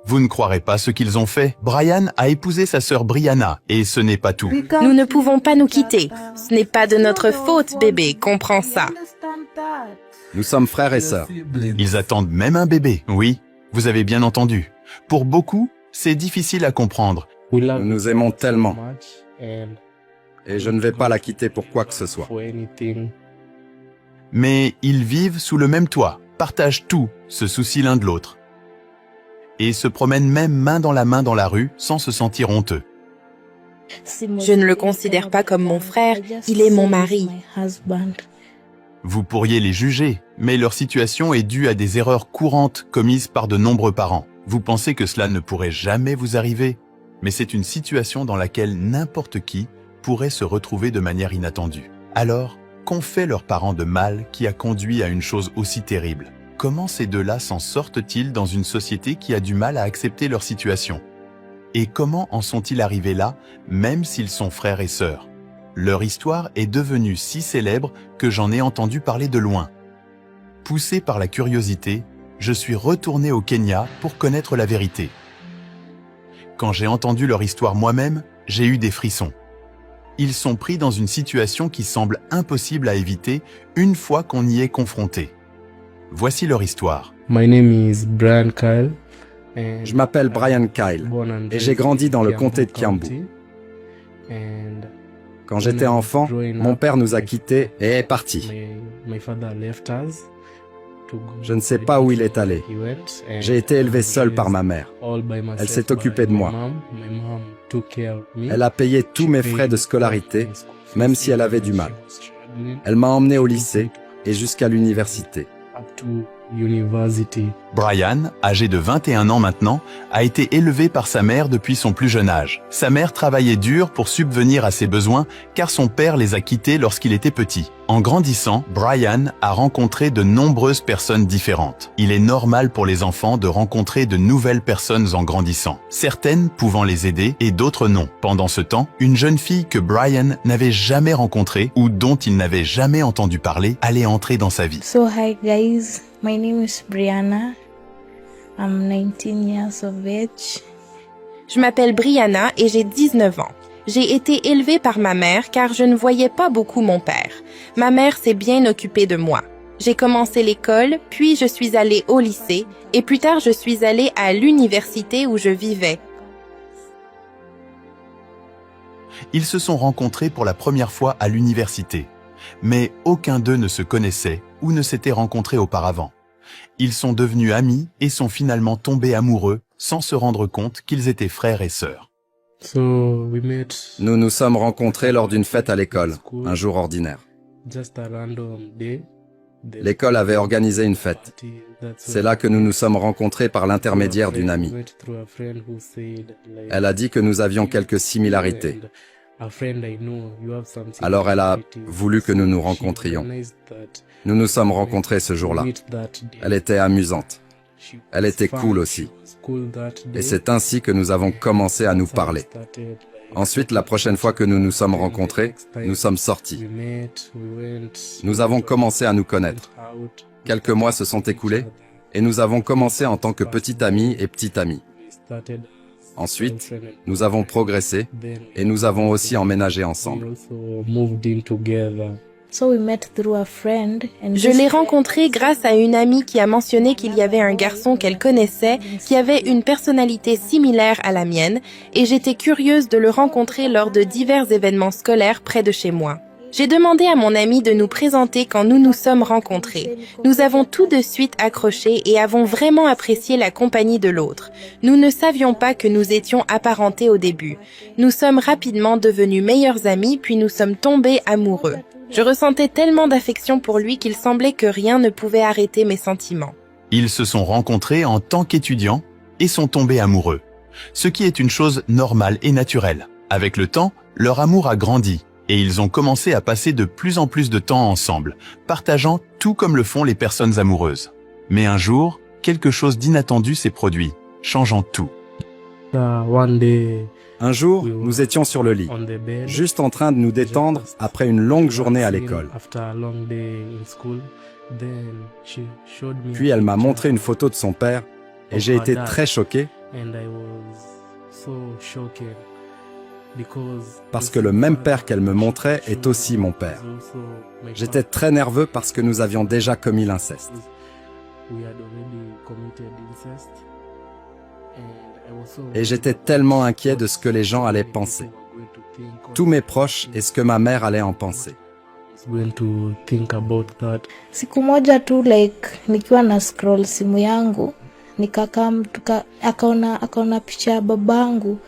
Vous ne croirez pas ce qu'ils ont fait. Brian a épousé sa sœur Brianna, et ce n'est pas tout. Nous ne pouvons pas nous quitter. Ce n'est pas de notre faute, bébé, comprends ça. Nous sommes frères et sœurs. Ils attendent même un bébé. Oui, vous avez bien entendu. Pour beaucoup, c'est difficile à comprendre. Nous nous aimons tellement. Et je ne vais pas la quitter pour quoi que ce soit. Mais ils vivent sous le même toit, partagent tout, se soucient l'un de l'autre. Et se promènent même main dans la rue sans se sentir honteux. Je ne le considère pas comme mon frère, il est mon mari. Vous pourriez les juger, mais leur situation est due à des erreurs courantes commises par de nombreux parents. Vous pensez que cela ne pourrait jamais vous arriver, mais c'est une situation dans laquelle n'importe qui pourrait se retrouver de manière inattendue. Alors, qu'ont fait leurs parents de mal qui a conduit à une chose aussi terrible? Comment ces deux-là s'en sortent-ils dans une société qui a du mal à accepter leur situation? Et comment en sont-ils arrivés là, même s'ils sont frères et sœurs? Leur histoire est devenue si célèbre que j'en ai entendu parler de loin. Poussé par la curiosité, je suis retourné au Kenya pour connaître la vérité. Quand j'ai entendu leur histoire moi-même, j'ai eu des frissons. Ils sont pris dans une situation qui semble impossible à éviter une fois qu'on y est confronté. Voici leur histoire. My name is Brian Kyle. Je m'appelle Brian Kyle et j'ai grandi dans le comté de Kiambu. Quand j'étais enfant, mon père nous a quittés et est parti. Je ne sais pas où il est allé. J'ai été élevé seul par ma mère. Elle s'est occupée de moi. Elle a payé tous mes frais de scolarité, même si elle avait du mal. Elle m'a emmené au lycée et jusqu'à l'université. Brian, âgé de 21 ans maintenant, a été élevé par sa mère depuis son plus jeune âge. Sa mère travaillait dur pour subvenir à ses besoins car son père les a quittés lorsqu'il était petit. En grandissant, Brian a rencontré de nombreuses personnes différentes. Il est normal pour les enfants de rencontrer de nouvelles personnes en grandissant, certaines pouvant les aider et d'autres non. Pendant ce temps, une jeune fille que Brian n'avait jamais rencontrée ou dont il n'avait jamais entendu parler allait entrer dans sa vie. So hi guys, my name is Brianna. I'm 19 years of age. Je m'appelle Brianna et j'ai 19 ans. J'ai été élevée par ma mère car je ne voyais pas beaucoup mon père. Ma mère s'est bien occupée de moi. J'ai commencé l'école, puis je suis allée au lycée, et plus tard je suis allée à l'université où je vivais. Ils se sont rencontrés pour la première fois à l'université, mais aucun d'eux ne se connaissait ou ne s'était rencontré auparavant. Ils sont devenus amis et sont finalement tombés amoureux sans se rendre compte qu'ils étaient frères et sœurs. Nous nous sommes rencontrés lors d'une fête à l'école, un jour ordinaire. L'école avait organisé une fête. C'est là que nous nous sommes rencontrés par l'intermédiaire d'une amie. Elle a dit que nous avions quelques similarités. Alors elle a voulu que nous nous rencontrions. Nous nous sommes rencontrés ce jour-là. Elle était amusante. Elle était cool aussi. Et c'est ainsi que nous avons commencé à nous parler. Ensuite, la prochaine fois que nous nous sommes rencontrés, nous sommes sortis. Nous avons commencé à nous connaître. Quelques mois se sont écoulés et nous avons commencé en tant que petit ami et petite amie. Ensuite, nous avons progressé et nous avons aussi emménagé ensemble. So we met through a friend and Je l'ai rencontré grâce à une amie qui a mentionné qu'il y avait un garçon qu'elle connaissait qui avait une personnalité similaire à la mienne et j'étais curieuse de le rencontrer lors de divers événements scolaires près de chez moi. J'ai demandé à mon ami de nous présenter quand nous nous sommes rencontrés. Nous avons tout de suite accroché et avons vraiment apprécié la compagnie de l'autre. Nous ne savions pas que nous étions apparentés au début. Nous sommes rapidement devenus meilleurs amis puis nous sommes tombés amoureux. Je ressentais tellement d'affection pour lui qu'il semblait que rien ne pouvait arrêter mes sentiments. Ils se sont rencontrés en tant qu'étudiants et sont tombés amoureux, ce qui est une chose normale et naturelle. Avec le temps, leur amour a grandi et ils ont commencé à passer de plus en plus de temps ensemble, partageant tout comme le font les personnes amoureuses. Mais un jour, quelque chose d'inattendu s'est produit, changeant tout. Un jour, nous étions sur le lit, juste en train de nous détendre après une longue journée à l'école. Puis elle m'a montré une photo de son père et j'ai été très choqué Parce que le même père qu'elle me montrait est aussi mon père. J'étais très nerveux parce que nous avions déjà commis l'inceste. Et j'étais tellement inquiet de ce que les gens allaient penser. Tous mes proches et ce que ma mère allait en penser. Siku moja tu nikiwa na scroll simu yangu nikakaa mtu akaona picha ya babangu,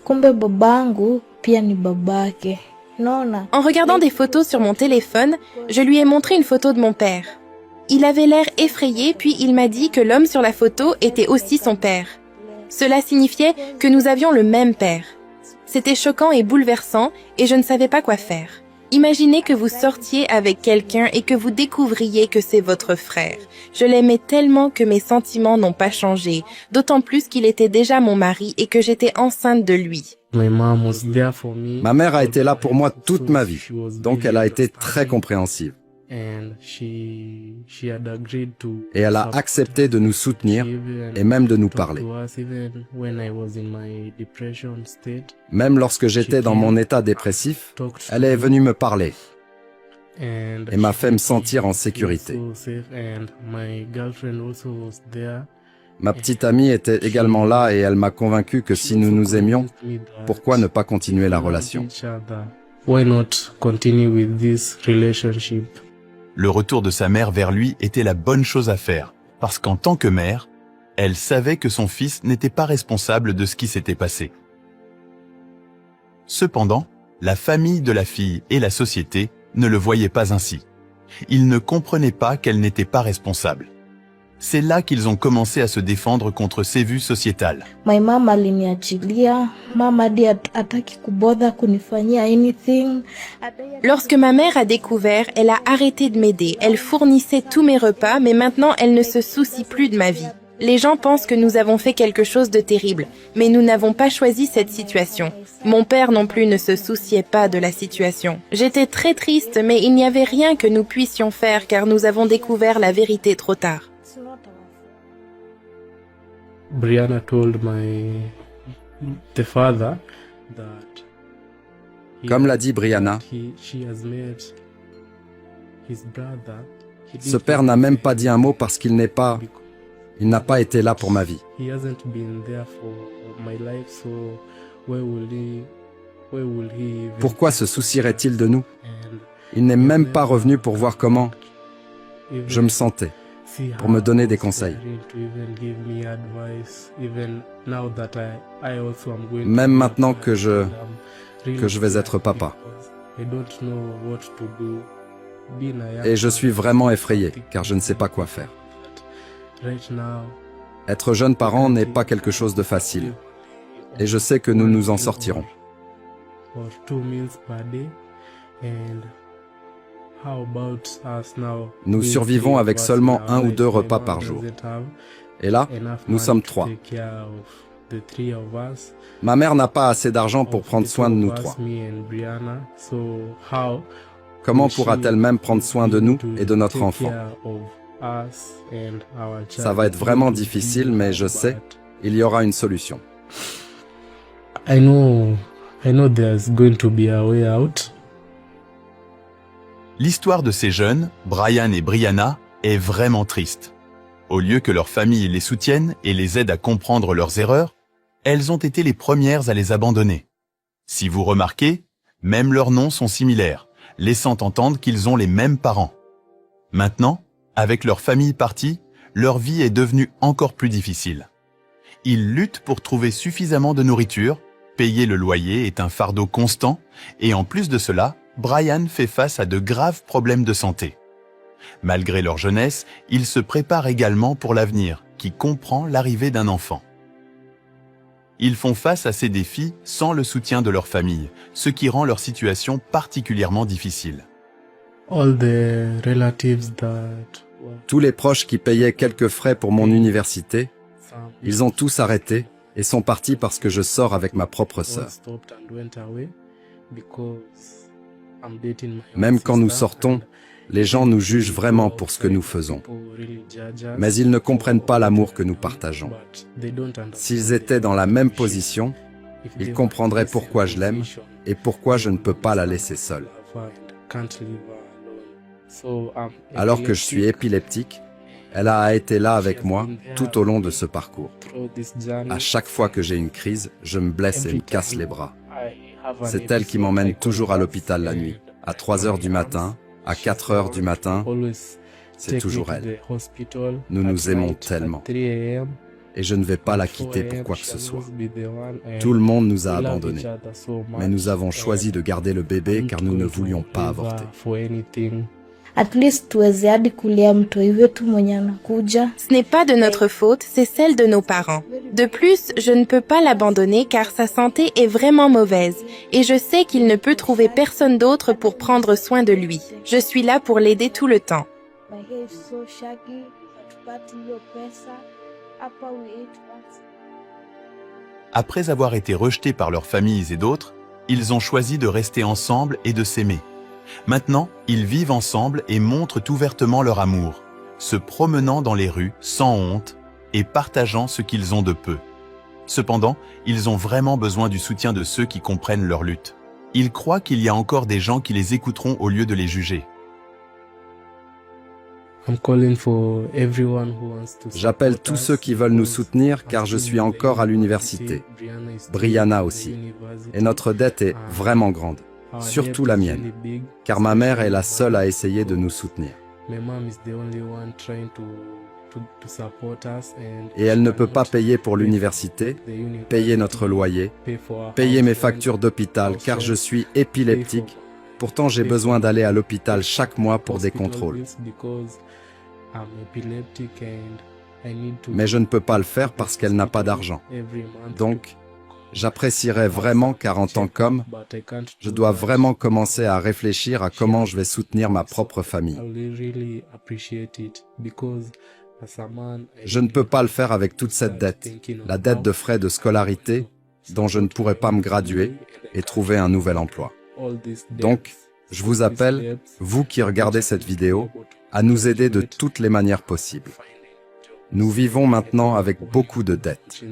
kumbe babangu pia ni babake. Naona. En regardant des photos sur mon téléphone, je lui ai montré une photo de mon père. Il avait l'air effrayé, puis il m'a dit que l'homme sur la photo était aussi son père. Cela signifiait que nous avions le même père. C'était choquant et bouleversant, et je ne savais pas quoi faire. Imaginez que vous sortiez avec quelqu'un et que vous découvriez que c'est votre frère. Je l'aimais tellement que mes sentiments n'ont pas changé, d'autant plus qu'il était déjà mon mari et que j'étais enceinte de lui. Ma mère a été là pour moi toute ma vie, donc elle a été très compréhensive. Et elle a accepté de nous soutenir et même de nous parler. Même lorsque j'étais dans mon état dépressif, elle est venue me parler et m'a fait me sentir en sécurité. Ma petite amie était également là et elle m'a convaincu que si nous nous aimions, pourquoi ne pas continuer la relation? Le retour de sa mère vers lui était la bonne chose à faire, parce qu'en tant que mère, elle savait que son fils n'était pas responsable de ce qui s'était passé. Cependant, la famille de la fille et la société ne le voyaient pas ainsi. Ils ne comprenaient pas qu'elle n'était pas responsable. C'est là qu'ils ont commencé à se défendre contre ces vues sociétales. My mom aliniachilia, mama hadi hataki kubother kunifanyia anything. Lorsque ma mère a découvert, elle a arrêté de m'aider. Elle fournissait tous mes repas, mais maintenant elle ne se soucie plus de ma vie. Les gens pensent que nous avons fait quelque chose de terrible, mais nous n'avons pas choisi cette situation. Mon père non plus ne se souciait pas de la situation. J'étais très triste, mais il n'y avait rien que nous puissions faire car nous avons découvert la vérité trop tard. Brianna told the father that Comme l'a dit Brianna, she has met his brother. ce père n'a même pas dit un mot parce qu'il n'a pas été là pour ma vie. He hasn't been there for my life, so where will he even Pourquoi se soucierait-il de nous? And Il n'est même pas revenu pour voir comment je me sentais, pour me donner des conseils. Même maintenant que je vais être papa. Et je suis vraiment effrayé, car je ne sais pas quoi faire. Être jeune parent n'est pas quelque chose de facile. Et je sais que nous nous en sortirons. Nous survivons avec seulement 1 ou 2 repas par jour. Et là, nous sommes 3. Ma mère n'a pas assez d'argent pour prendre soin de nous 3. Comment pourra-t-elle même prendre soin de nous et de notre enfant? Ça va être vraiment difficile, mais je sais, il y aura une solution. I know there's going to be a way out. L'histoire de ces jeunes, Brian et Brianna, est vraiment triste. Au lieu que leur famille les soutienne et les aide à comprendre leurs erreurs, elles ont été les premières à les abandonner. Si vous remarquez, même leurs noms sont similaires, laissant entendre qu'ils ont les mêmes parents. Maintenant, avec leur famille partie, leur vie est devenue encore plus difficile. Ils luttent pour trouver suffisamment de nourriture, payer le loyer est un fardeau constant, et en plus de cela, Brian fait face à de graves problèmes de santé. Malgré leur jeunesse, ils se préparent également pour l'avenir, qui comprend l'arrivée d'un enfant. Ils font face à ces défis sans le soutien de leur famille, ce qui rend leur situation particulièrement difficile. All the relatives that Tous les proches qui payaient quelques frais pour mon université, ils ont tous arrêté et sont partis parce que je sors avec ma propre sœur. Même quand nous sortons, Les gens nous jugent vraiment pour ce que nous faisons, mais ils ne comprennent pas l'amour que nous partageons. S'ils étaient dans la même position, ils comprendraient pourquoi je l'aime et pourquoi je ne peux pas la laisser seule. Alors que je suis épileptique, elle a été là avec moi tout au long de ce parcours. À chaque fois que j'ai une crise, je me blesse et me casse les bras. C'est elle qui m'emmène toujours à l'hôpital la nuit, à 3 heures du matin, à 4 heures du matin. C'est toujours elle. Nous nous aimons tellement. Et je ne vais pas la quitter pour quoi que ce soit. Tout le monde nous a abandonnés. Mais nous avons choisi de garder le bébé car nous ne voulions pas avorter. At least tuweze hadi kulea mtoi wetu mwenye anakuja. Ce n'est pas de notre faute, c'est celle de nos parents. De plus, je ne peux pas l'abandonner car sa santé est vraiment mauvaise et je sais qu'il ne peut trouver personne d'autre pour prendre soin de lui. Je suis là pour l'aider tout le temps. My hair is so shaggy, hatupati hiyo pesa. Hapa we eat once. Après avoir été rejetés par leurs familles et d'autres, ils ont choisi de rester ensemble et de s'aimer. Maintenant, ils vivent ensemble et montrent ouvertement leur amour, se promenant dans les rues sans honte et partageant ce qu'ils ont de peu. Cependant, ils ont vraiment besoin du soutien de ceux qui comprennent leur lutte. Ils croient qu'il y a encore des gens qui les écouteront au lieu de les juger. J'appelle tous ceux qui veulent nous soutenir car je suis encore à l'université. Brianna aussi. Et notre dette est vraiment grande. Surtout la mienne, car ma mère est la seule à essayer de nous soutenir. Et elle ne peut pas payer pour l'université, payer notre loyer, payer mes factures d'hôpital car je suis épileptique. Pourtant, j'ai besoin d'aller à l'hôpital chaque mois pour des contrôles. Mais je ne peux pas le faire parce qu'elle n'a pas d'argent. Donc, j'apprécierais vraiment car en tant qu'homme, je dois vraiment commencer à réfléchir à comment je vais soutenir ma propre famille. Je ne peux pas le faire avec toute cette dette, la dette de frais de scolarité dont je ne pourrai pas me graduer et trouver un nouvel emploi. Donc, je vous appelle, vous qui regardez cette vidéo, à nous aider de toutes les manières possibles. Nous vivons maintenant avec beaucoup de dettes.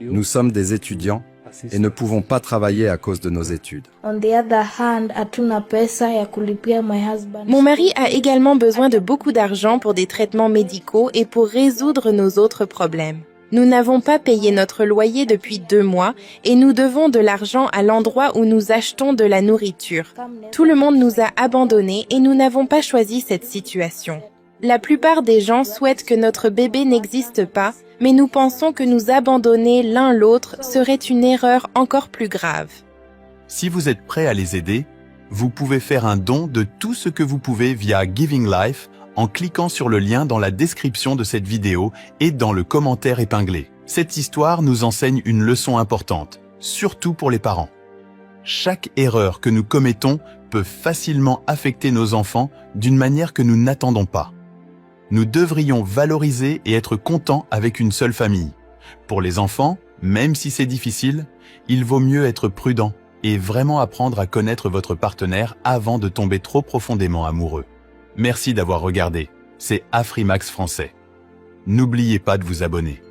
Nous sommes des étudiants et ne pouvons pas travailler à cause de nos études. On the other hand, hatuna pesa ya kulipia my husband. Mon mari a également besoin de beaucoup d'argent pour des traitements médicaux et pour résoudre nos autres problèmes. Nous n'avons pas payé notre loyer depuis 2 mois et nous devons de l'argent à l'endroit où nous achetons de la nourriture. Tout le monde nous a abandonnés et nous n'avons pas choisi cette situation. La plupart des gens souhaitent que notre bébé n'existe pas, mais nous pensons que nous abandonner l'un l'autre serait une erreur encore plus grave. Si vous êtes prêt à les aider, vous pouvez faire un don de tout ce que vous pouvez via Giving Life en cliquant sur le lien dans la description de cette vidéo et dans le commentaire épinglé. Cette histoire nous enseigne une leçon importante, surtout pour les parents. Chaque erreur que nous commettons peut facilement affecter nos enfants d'une manière que nous n'attendons pas. Nous devrions valoriser et être contents avec une seule famille. Pour les enfants, même si c'est difficile, il vaut mieux être prudent et vraiment apprendre à connaître votre partenaire avant de tomber trop profondément amoureux. Merci d'avoir regardé. C'est Afrimax Français. N'oubliez pas de vous abonner.